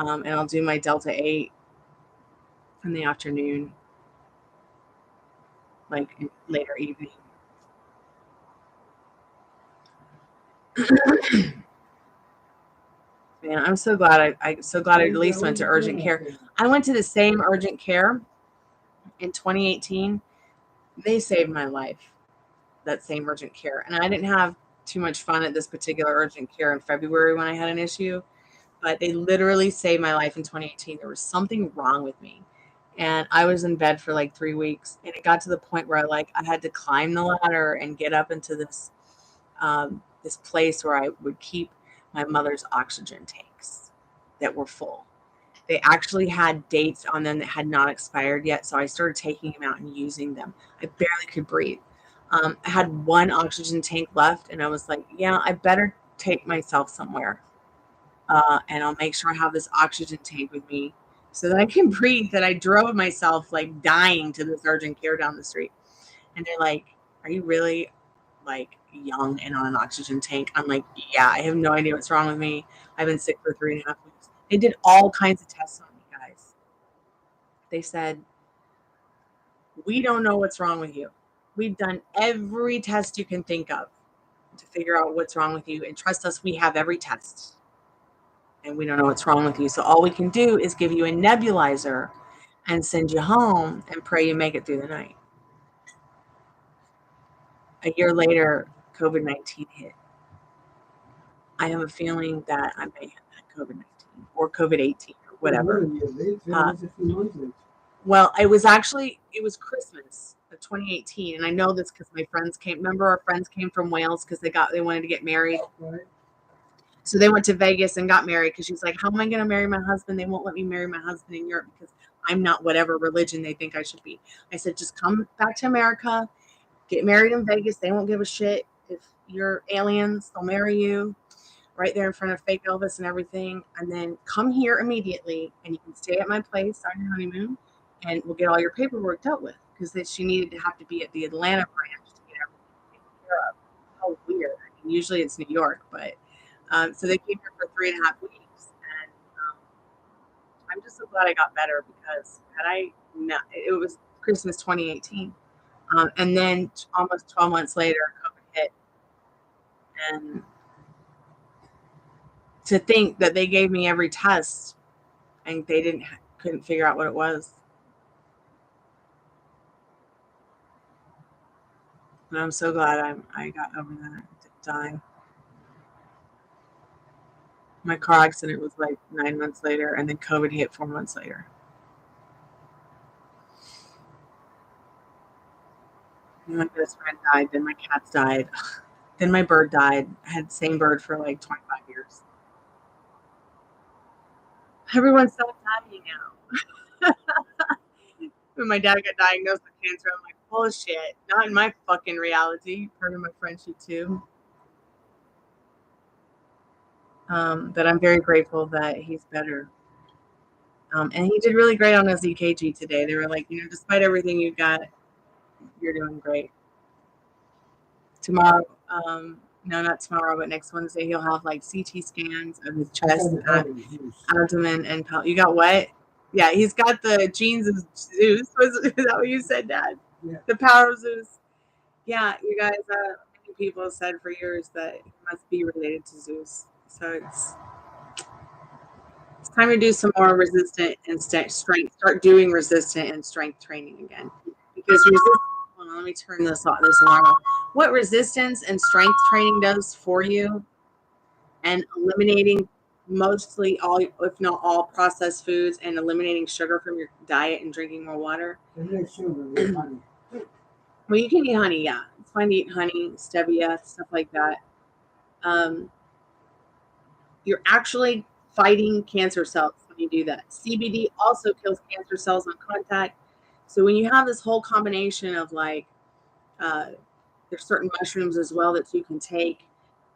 And I'll do my Delta 8 in the afternoon, like later evening. Man, I'm so glad I'm so glad I at least went to urgent care. I went to the same urgent care in 2018. They saved my life, that same urgent care. And I didn't have too much fun at this particular urgent care in February when I had an issue, but they literally saved my life in 2018. There was something wrong with me. And I was in bed for like 3 weeks. And it got to the point where I had to climb the ladder and get up into this place where I would keep my mother's oxygen tanks that were full. They actually had dates on them that had not expired yet. So I started taking them out and using them. I barely could breathe. I had one oxygen tank left, and I was like, yeah, I better take myself somewhere. And I'll make sure I have this oxygen tank with me so that I can breathe. That I drove myself like dying to this urgent care down the street. And they're like, are you really like young and on an oxygen tank? I'm like, yeah, I have no idea what's wrong with me. I've been sick for 3.5 weeks. They did all kinds of tests on me, guys. They said, we don't know what's wrong with you. We've done every test you can think of to figure out what's wrong with you. And trust us, we have every test. And we don't know what's wrong with you. So all we can do is give you a nebulizer and send you home and pray you make it through the night. A year later, COVID-19 hit. I have a feeling that I may have had COVID-19 or COVID-18 or whatever. Well, it was Christmas of 2018. And I know this because my friends came. Remember, our friends came from Wales because they wanted to get married. Right. So they went to Vegas and got married because she's like, how am I going to marry my husband? They won't let me marry my husband in Europe because I'm not whatever religion they think I should be. I said, just come back to America, get married in Vegas. They won't give a shit if you're aliens. They'll marry you right there in front of fake Elvis and everything. And then come here immediately and you can stay at my place on your honeymoon and we'll get all your paperwork dealt with because she needed to have to be at the Atlanta branch to get everything taken care of. How weird. I mean, usually it's New York, but so they came here for 3.5 weeks, and I'm just so glad I got better because it was Christmas 2018, and then almost 12 months later, COVID hit, and to think that they gave me every test and they couldn't figure out what it was, and I'm so glad I got over that. I didn't die. My car accident was like 9 months later, and then COVID hit 4 months later. And my best friend died. Then my cats died. Then my bird died. I had the same bird for like 25 years. Everyone's so happy now. When my dad got diagnosed with cancer, I'm like, bullshit. Not in my fucking reality. Part of my friendship too. But I'm very grateful that he's better. And he did really great on his EKG today. They were like, despite everything you got, you're doing great. Tomorrow, no, not tomorrow, but next Wednesday, he'll have like CT scans of his chest, abdomen, and pelvis. You got what? Yeah, he's got the genes of Zeus. Is that what you said, Dad? Yeah. The power of Zeus. Yeah, you guys, many people have said for years that he must be related to Zeus. So it's time to do some more resistant and strength. Start doing resistant and strength training again. Because hold on, let me turn this alarm off. What resistance and strength training does for you, and eliminating mostly all, if not all, processed foods and eliminating sugar from your diet and drinking more water. Well, you can eat honey, yeah. It's fine to eat honey, stevia, stuff like that. You're actually fighting cancer cells when you do that. CBD also kills cancer cells on contact. So when you have this whole combination of there's certain mushrooms as well that you can take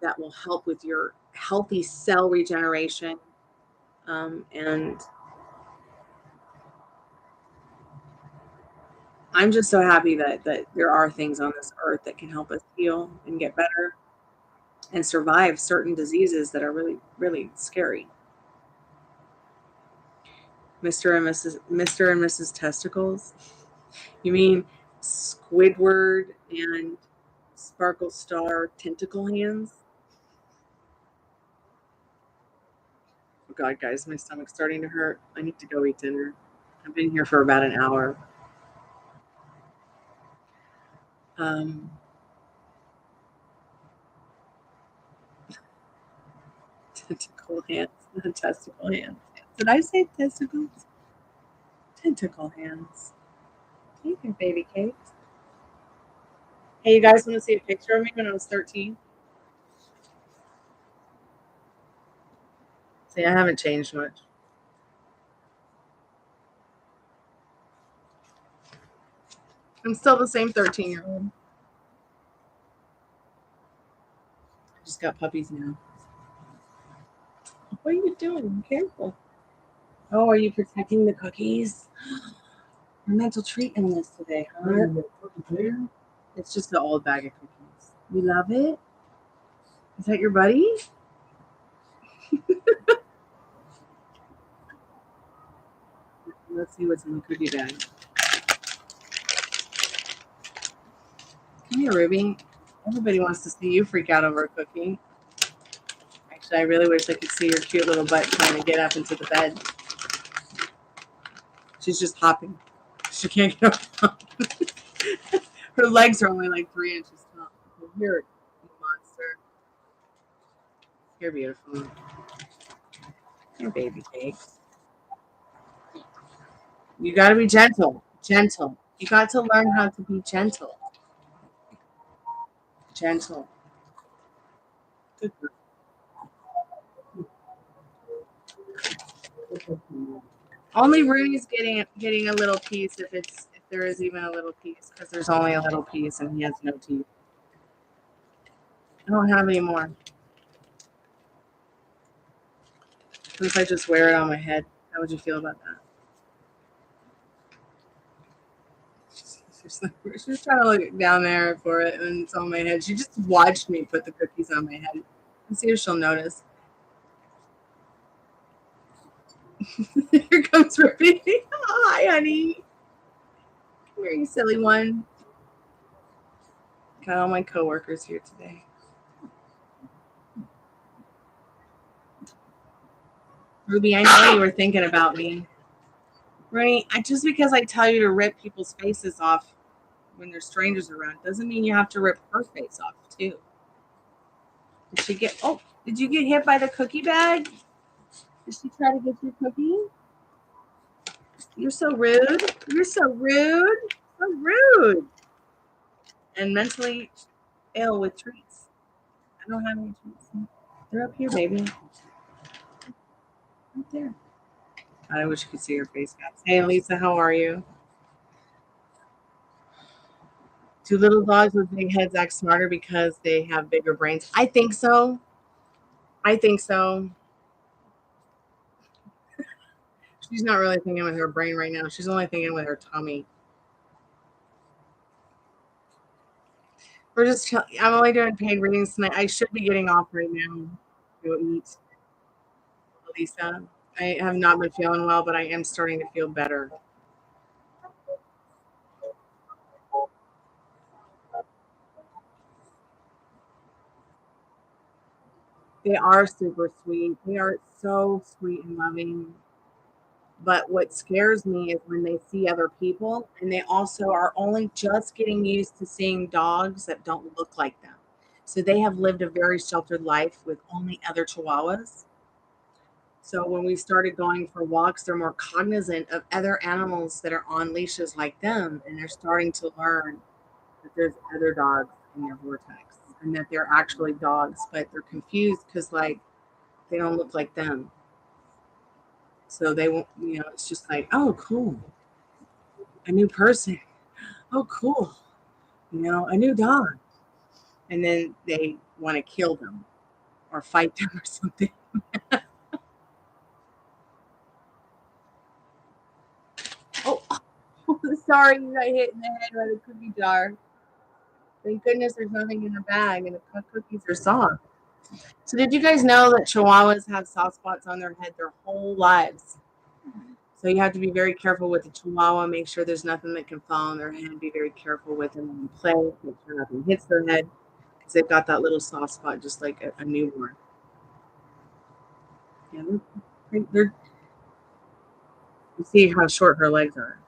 that will help with your healthy cell regeneration. And I'm just so happy that there are things on this earth that can help us heal and get better and survive certain diseases that are really, really scary. Mr. and Mrs. Testicles? You mean Squidward and Sparkle Star tentacle hands? Oh God, guys, my stomach's starting to hurt. I need to go eat dinner. I've been here for about an hour. Tentacle hands, not testicle hands. Did I say testicles? Tentacle hands. Thank you, baby cakes. Hey, you guys want to see a picture of me when I was 13? See, I haven't changed much. I'm still the same 13-year-old. I just got puppies now. What are you doing? Be careful. Oh, are you protecting the cookies? Your mental treat illness today, huh? It's just an old bag of cookies. You love it? Is that your buddy? Let's see what's in the cookie bag. Come here, Ruby. Everybody wants to see you freak out over a cookie. Actually, I really wish I could see your cute little butt trying to get up into the bed. She's just hopping. She can't get up. Her legs are only like 3 inches tall. You're a monster. You're beautiful. You're baby cakes. You got to be gentle. Gentle. You got to learn how to be gentle. Gentle. Good. Only Rooney's getting a little piece if there is even a little piece, because there's only a little piece and he has no teeth. I don't have any more. What if I just wear it on my head? How would you feel about that? She's trying to look down there for it, and it's on my head. She just watched me put the cookies on my head. Let's see if she'll notice. Here comes Ruby. Hi, honey. Come here, you silly one. Got all my coworkers here today. Ruby, I know you were thinking about me. Rooney, just because I tell you to rip people's faces off when there's strangers around doesn't mean you have to rip her face off too. Did you get hit by the cookie bag? Did she try to get your cookie? You're so rude. You're so rude. So rude. And mentally ill with treats. I don't have any treats. They're up here, baby. Right there. I wish you could see your face, guys. Hey, Lisa, how are you? Do little dogs with big heads act smarter because they have bigger brains? I think so. I think so. She's not really thinking with her brain right now. She's only thinking with her tummy. I'm only doing paid readings tonight. I should be getting off right now to eat. Lisa, I have not been feeling well, but I am starting to feel better. They are super sweet. They are so sweet and loving. But what scares me is when they see other people, and they also are only just getting used to seeing dogs that don't look like them. So they have lived a very sheltered life with only other Chihuahuas. So when we started going for walks, they're more cognizant of other animals that are on leashes like them, and they're starting to learn that there's other dogs in their vortex and that they're actually dogs, but they're confused because like they don't look like them. So they won't, it's just like, oh, cool, a new person. Oh, cool, a new dog. And then they want to kill them or fight them or something. Oh, sorry, you got hit in the head by the cookie jar. Thank goodness there's nothing in the bag, and the cookies are soft. So did you guys know that Chihuahuas have soft spots on their head their whole lives? So you have to be very careful with the Chihuahua. Make sure there's nothing that can fall on their head. Be very careful with them when you play. Make sure nothing hits their head because they've got that little soft spot just like a newborn. Yeah, you see how short her legs are.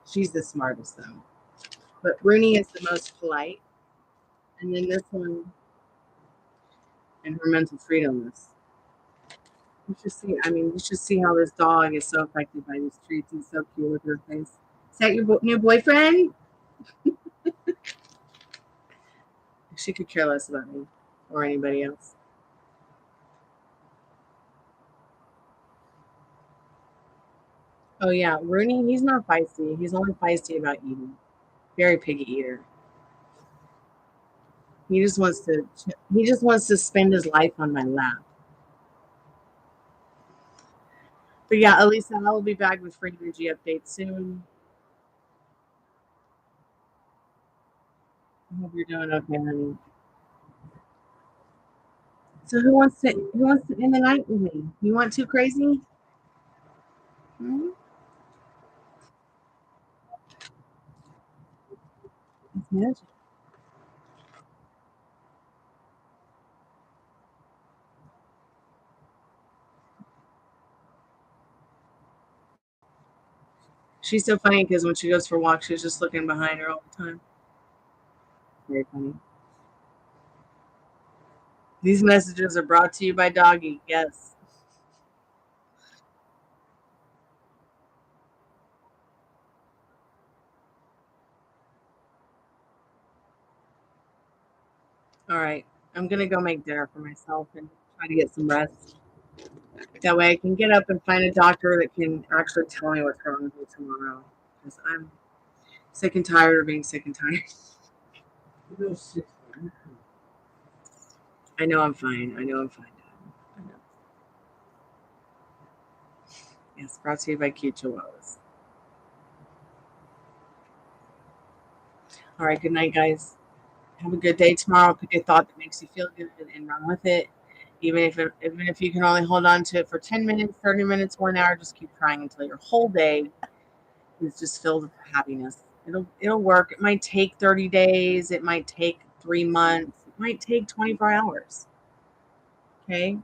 She's the smartest though. But Rooney is the most polite. And then this one and her mental freedom is. You should see how this dog is so affected by these treats. He's so cute with her face. Is that your new boyfriend? She could care less about me or anybody else. Oh yeah, Rooney, he's not feisty. He's only feisty about eating. Very picky eater. He just wants to spend his life on my lap. But yeah, Elisa, I will be back with free energy updates soon. I hope you're doing okay, honey. So who wants to end the night with me? You want too crazy? Hmm? It's magic. She's so funny because when she goes for walks, she's just looking behind her all the time. Very funny. These messages are brought to you by Doggy. Yes. All right. I'm gonna go make dinner for myself and try to get some rest. That way I can get up and find a doctor that can actually tell me what's wrong with me tomorrow. Because I'm sick and tired of being sick and tired. I know I'm fine. I know I'm fine. I know. Yes, brought to you by Cute Chihuahuas. All right, good night, guys. Have a good day tomorrow. Pick a thought that makes you feel good and run with it. Even if you can only hold on to it for 10 minutes, 30 minutes, 1 hour, just keep trying until your whole day is just filled with happiness. It'll work. It might take 30 days, it might take 3 months, it might take 24 hours. Okay.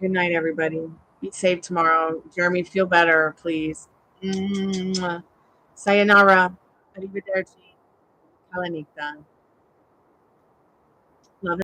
Good night, everybody. Be safe tomorrow. Jeremy, feel better, please. Mwah. Sayonara. Arrivederci. Kalanita.